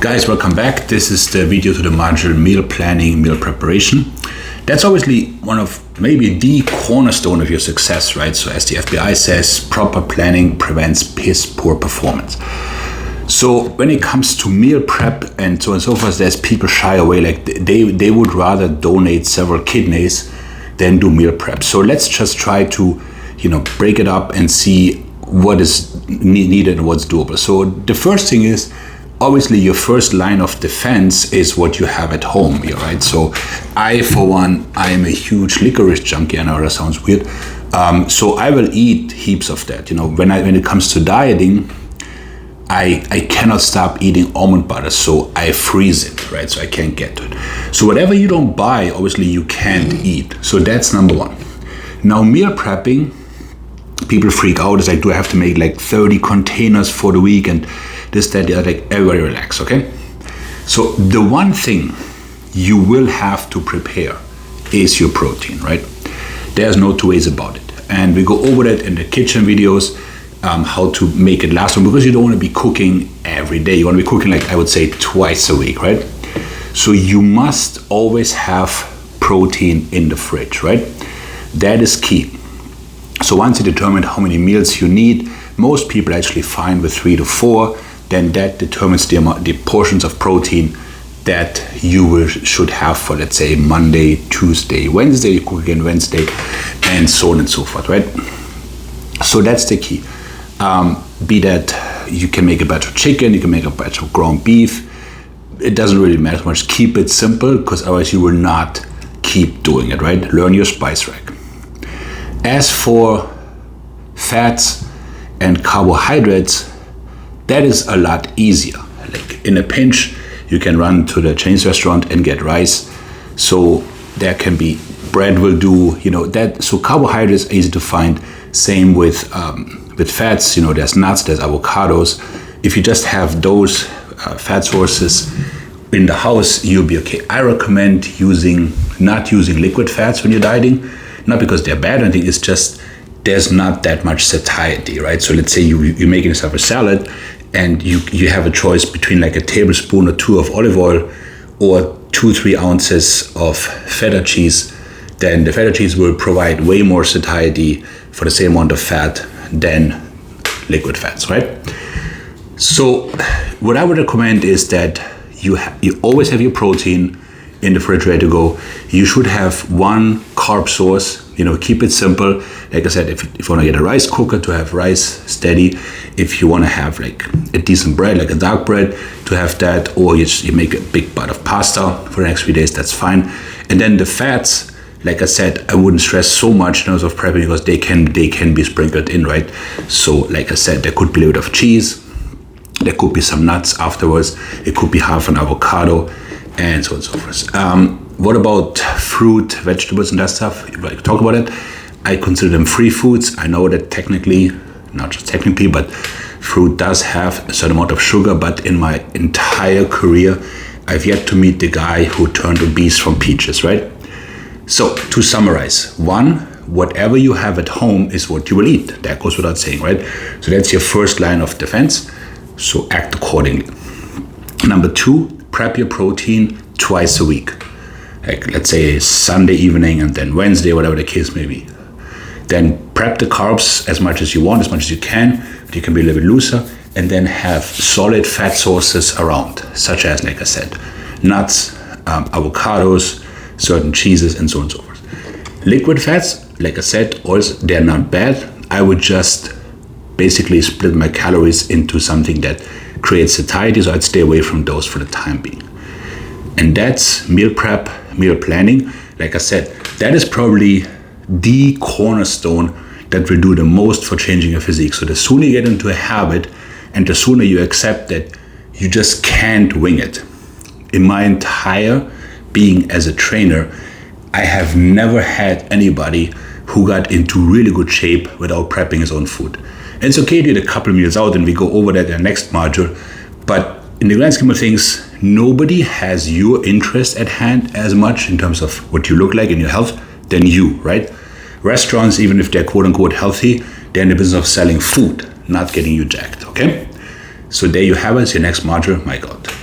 Guys, welcome back. This is the video to the module meal planning, meal preparation. That's obviously one of maybe the cornerstone of your success, right? So as the FBI says, proper planning prevents piss poor performance. So when it comes to meal prep and so on and so forth, there's people shy away, like they would rather donate several kidneys than do meal prep. So let's just try to, break it up and see what is needed and what's doable. So the first thing is, obviously your first line of defense is what you have at home, right? So I, for one, I am a huge licorice junkie. I know that sounds weird. So I will eat heaps of that. When it comes to dieting, I cannot stop eating almond butter, so I freeze it, right? So I can't get to it. So whatever you don't buy, obviously you can't eat. So that's number one. Now meal prepping, people freak out. It's like, do I have to make like 30 containers for the week and this, that, the other? Like, everybody relax, okay? So the one thing you will have to prepare is your protein, right? There's no two ways about it. And we go over that in the kitchen videos, how to make it last long, because you don't want to be cooking every day. You want to be cooking, like I would say, twice a week, right? So you must always have protein in the fridge, right? That is key. So once you determine how many meals you need, most people are actually fine with 3 to 4. Then that determines the portions of protein that you should have for, let's say, Monday, Tuesday, Wednesday. You cook again Wednesday, and so on and so forth, right? So that's the key. Be that you can make a batch of chicken, you can make a batch of ground beef. It doesn't really matter much. Keep it simple, because otherwise you will not keep doing it, right? Learn your spice rack. As for fats and carbohydrates, that is a lot easier. Like in a pinch, you can run to the Chinese restaurant and get rice. So there can be bread will do, that. So carbohydrates are easy to find. Same with fats. There's nuts, there's avocados. If you just have those fat sources in the house, you'll be okay. I recommend not using liquid fats when you're dieting. Not because they're bad or anything, it's just there's not that much satiety, right? So let's say you're making yourself a salad and you have a choice between like a tablespoon or 2 of olive oil or 2-3 ounces of feta cheese. Then the feta cheese will provide way more satiety for the same amount of fat than liquid fats, right? So what I would recommend is that you always have your protein in the fridge ready to go. You should have one carb source. Keep it simple. Like I said, if you want to get a rice cooker to have rice steady, if you want to have like a decent bread, like a dark bread, to have that, or you make a big bite of pasta for the next few days, that's fine. And then the fats, like I said, I wouldn't stress so much in terms of prepping, because they can be sprinkled in, right? So like I said, there could be a little bit of cheese, there could be some nuts afterwards, it could be half an avocado, and so on and so forth. What about fruit, vegetables, and that stuff? If I talk about it, I consider them free foods. I know that technically, not just technically, but fruit does have a certain amount of sugar. But in my entire career, I've yet to meet the guy who turned obese from peaches, right? So to summarize, 1, whatever you have at home is what you will eat. That goes without saying, right? So that's your first line of defense. So act accordingly. Number 2, prep your protein twice a week. Like let's say Sunday evening and then Wednesday, whatever the case may be. Then prep the carbs as much as you want, as much as you can, but you can be a little bit looser, and then have solid fat sources around, such as, like I said, nuts, avocados, certain cheeses, and so on and so forth. Liquid fats, like I said, oils, they're not bad. I would just basically split my calories into something that creates satiety, so I'd stay away from those for the time being. And that's meal prep, meal planning. Like I said, that is probably the cornerstone that will do the most for changing your physique. So the sooner you get into a habit, and the sooner you accept that you just can't wing it. In my entire being as a trainer, I have never had anybody who got into really good shape without prepping his own food. And it's okay to eat a couple of meals out, and we go over that in the next module, but in the grand scheme of things, nobody has your interest at hand as much in terms of what you look like and your health than you, right? Restaurants, even if they're quote unquote healthy, they're in the business of selling food, not getting you jacked, okay? So there you have it. It's your next module. Maik out.